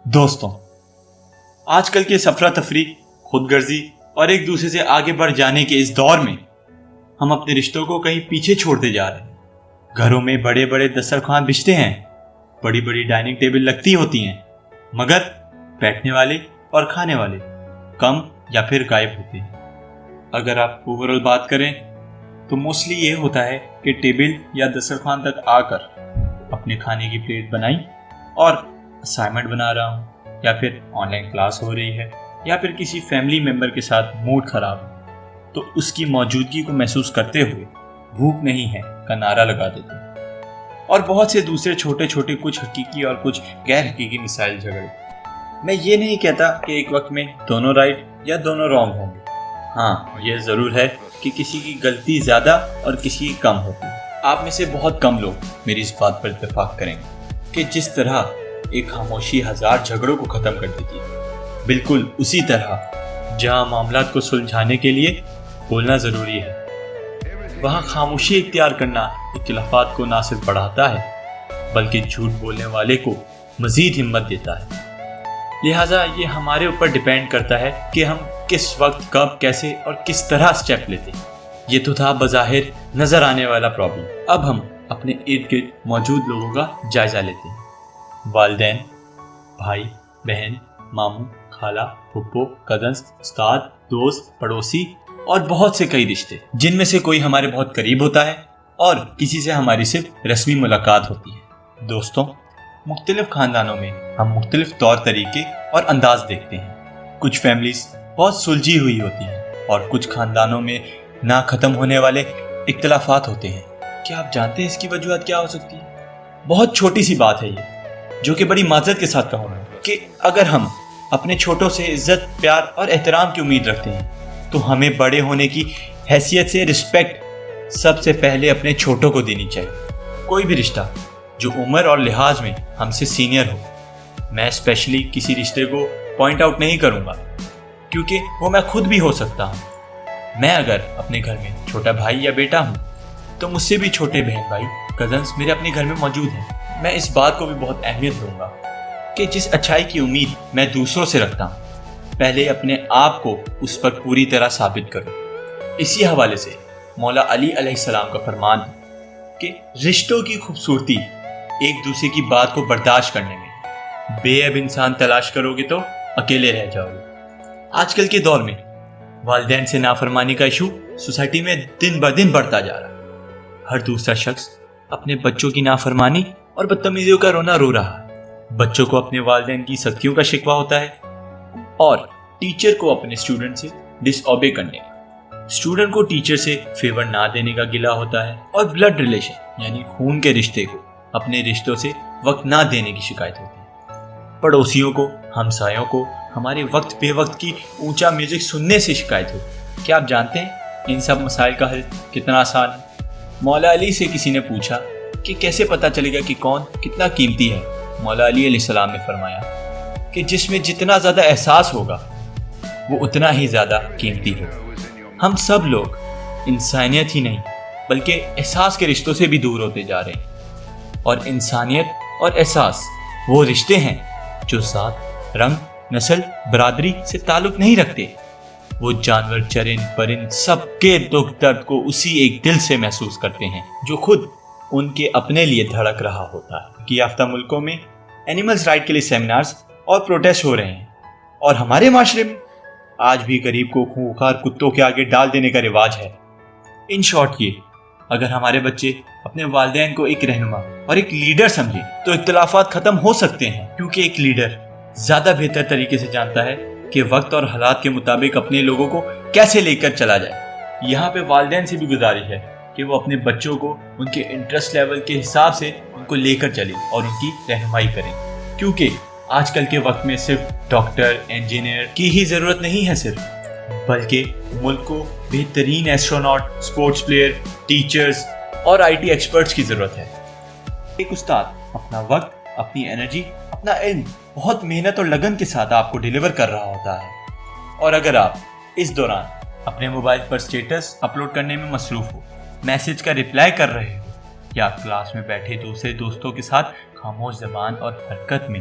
دوستوں، آج کل کے سفرہ تفری، خود غرضی اور ایک دوسرے سے آگے بڑھ جانے کے اس دور میں ہم اپنے رشتوں کو کہیں پیچھے چھوڑتے جا رہے ہیں۔ گھروں میں بڑے بڑے دسترخوان بچھتے ہیں، بڑی بڑی ڈائننگ ٹیبل لگتی ہوتی ہیں، مگر بیٹھنے والے اور کھانے والے کم یا پھر غائب ہوتے ہیں۔ اگر آپ اوورآل بات کریں تو موسٹلی یہ ہوتا ہے کہ ٹیبل یا دسترخوان تک آ کر اپنے کھانے کی پلیٹ بنائی اور اسائنمنٹ بنا رہا ہوں، یا پھر آن لائن کلاس ہو رہی ہے، یا پھر کسی فیملی ممبر کے ساتھ موڈ خراب ہے تو اس کی موجودگی کو محسوس کرتے ہوئے بھوک نہیں ہے کا نعرہ لگا دیتے ہیں، اور بہت سے دوسرے چھوٹے چھوٹے کچھ حقیقی اور کچھ غیر حقیقی مسائل جھگڑے۔ میں یہ نہیں کہتا کہ ایک وقت میں دونوں رائٹ یا دونوں رانگ ہوں گے، ہاں یہ ضرور ہے کہ کسی کی غلطی زیادہ اور کسی کی کم ہوتی ہے۔ آپ میں سے بہت کم لوگ میری اس بات پر اتفاق کریں گے کہ جس طرح ایک خاموشی ہزار جھگڑوں کو ختم کر دیتی ہے، بالکل اسی طرح جہاں معاملات کو سلجھانے کے لیے بولنا ضروری ہے، وہاں خاموشی اختیار کرنا اختلافات کو نہ صرف بڑھاتا ہے بلکہ جھوٹ بولنے والے کو مزید ہمت دیتا ہے۔ لہٰذا یہ ہمارے اوپر ڈیپینڈ کرتا ہے کہ ہم کس وقت، کب، کیسے اور کس طرح اسٹیپ لیتے ہیں۔ یہ تو تھا بظاہر نظر آنے والا پرابلم۔ اب ہم اپنے ارد گرد موجود لوگوں کا جائزہ لیتے ہیں۔ والدین، بھائی، بہن، ماموں، خالہ، پھپھو، کزنز، استاد، دوست، پڑوسی اور بہت سے کئی رشتے، جن میں سے کوئی ہمارے بہت قریب ہوتا ہے اور کسی سے ہماری صرف رسمی ملاقات ہوتی ہے۔ دوستوں، مختلف خاندانوں میں ہم مختلف طور طریقے اور انداز دیکھتے ہیں۔ کچھ فیملیز بہت سلجھی ہوئی ہوتی ہیں اور کچھ خاندانوں میں نہ ختم ہونے والے اختلافات ہوتے ہیں۔ کیا آپ جانتے ہیں اس کی وجوہات کیا ہو سکتی ہے؟ بہت چھوٹی سی بات ہے یہ، جو کہ بڑی معذرت کے ساتھ کہوں گا کہ اگر ہم اپنے چھوٹوں سے عزت، پیار اور احترام کی امید رکھتے ہیں تو ہمیں بڑے ہونے کی حیثیت سے رسپیکٹ سب سے پہلے اپنے چھوٹوں کو دینی چاہیے۔ کوئی بھی رشتہ جو عمر اور لحاظ میں ہم سے سینئر ہو، میں اسپیشلی کسی رشتے کو پوائنٹ آؤٹ نہیں کروں گا کیونکہ وہ میں خود بھی ہو سکتا ہوں۔ میں اگر اپنے گھر میں چھوٹا بھائی یا بیٹا ہوں تو مجھ سے بھی چھوٹے بہن بھائی، کزنس میرے اپنے گھر میں موجود ہیں۔ میں اس بات کو بھی بہت اہمیت دوں گا کہ جس اچھائی کی امید میں دوسروں سے رکھتا ہوں، پہلے اپنے آپ کو اس پر پوری طرح ثابت کروں۔ اسی حوالے سے مولا علی علیہ السلام کا فرمان ہے کہ رشتوں کی خوبصورتی ایک دوسرے کی بات کو برداشت کرنے میں، بے عیب انسان تلاش کرو گے تو اکیلے رہ جاؤ گے۔ آج کل کے دور میں والدین سے نافرمانی کا ایشو سوسائٹی میں دن بدن بڑھتا جا رہا ہے۔ ہر دوسرا شخص اپنے بچوں کی نافرمانی اور بدتمیزیوں کا رونا رو رہا ہے۔ بچوں کو اپنے والدین کی سختیوں کا شکوہ ہوتا ہے اور ٹیچر کو اپنے اسٹوڈنٹ سے ڈس اوبے کرنے کا، اسٹوڈنٹ کو ٹیچر سے فیور نہ دینے کا گلہ ہوتا ہے، اور بلڈ ریلیشن یعنی خون کے رشتے کو اپنے رشتوں سے وقت نہ دینے کی شکایت ہوتی ہے۔ پڑوسیوں کو، ہمسایوں کو ہمارے وقت بے وقت کی اونچا میوزک سننے سے شکایت ہوتی ہے۔ کیا آپ جانتے ہیں ان سب مسائل کا حل کتنا آسان ہے؟ مولا علی سے کسی نے پوچھا کہ کیسے پتہ چلے گا کہ کون کتنا قیمتی ہے؟ مولا علی علیہ السلام نے فرمایا کہ جس میں جتنا زیادہ احساس ہوگا وہ اتنا ہی زیادہ قیمتی ہوگا۔ ہم سب لوگ انسانیت ہی نہیں بلکہ احساس کے رشتوں سے بھی دور ہوتے جا رہے ہیں، اور انسانیت اور احساس وہ رشتے ہیں جو ذات، رنگ، نسل، برادری سے تعلق نہیں رکھتے۔ وہ جانور، چرند، پرند سب کے دکھ درد کو اسی ایک دل سے محسوس کرتے ہیں جو خود ان کے اپنے لیے دھڑک رہا ہوتا ہے۔ ترقی یافتہ ملکوں میں اینیملز رائٹ کے لیے سیمینارز اور پروٹیسٹ ہو رہے ہیں، اور ہمارے معاشرے میں آج بھی غریب کو خونخوار کتوں کے آگے ڈال دینے کا رواج ہے۔ ان شارٹ، یہ اگر ہمارے بچے اپنے والدین کو ایک رہنما اور ایک لیڈر سمجھیں تو اختلافات ختم ہو سکتے ہیں، کیونکہ ایک لیڈر زیادہ بہتر طریقے سے جانتا ہے کہ وقت اور حالات کے مطابق اپنے لوگوں کو کیسے لے کر چلا جائے۔ یہاں پہ والدین سے بھی گزارش ہے کہ وہ اپنے بچوں کو ان کے انٹرسٹ لیول کے حساب سے ان کو لے کر چلیں اور ان کی رہنمائی کریں، کیونکہ آج کل کے وقت میں صرف ڈاکٹر، انجینئر کی ہی ضرورت نہیں ہے بلکہ ملک کو بہترین ایسٹروناٹ، سپورٹس پلیئر، ٹیچرز اور آئی ٹی ایکسپرٹس کی ضرورت ہے۔ ایک استاد اپنا وقت، اپنی انرجی، اپنا علم بہت محنت اور لگن کے ساتھ آپ کو ڈیلیور کر رہا ہوتا ہے، اور اگر آپ اس دوران اپنے موبائل پر سٹیٹس اپلوڈ کرنے میں مصروف ہو، میسج کا رپلائی کر رہے ہو، یا کلاس میں بیٹھے دوسرے دوستوں کے ساتھ خاموش زبان اور حرکت میں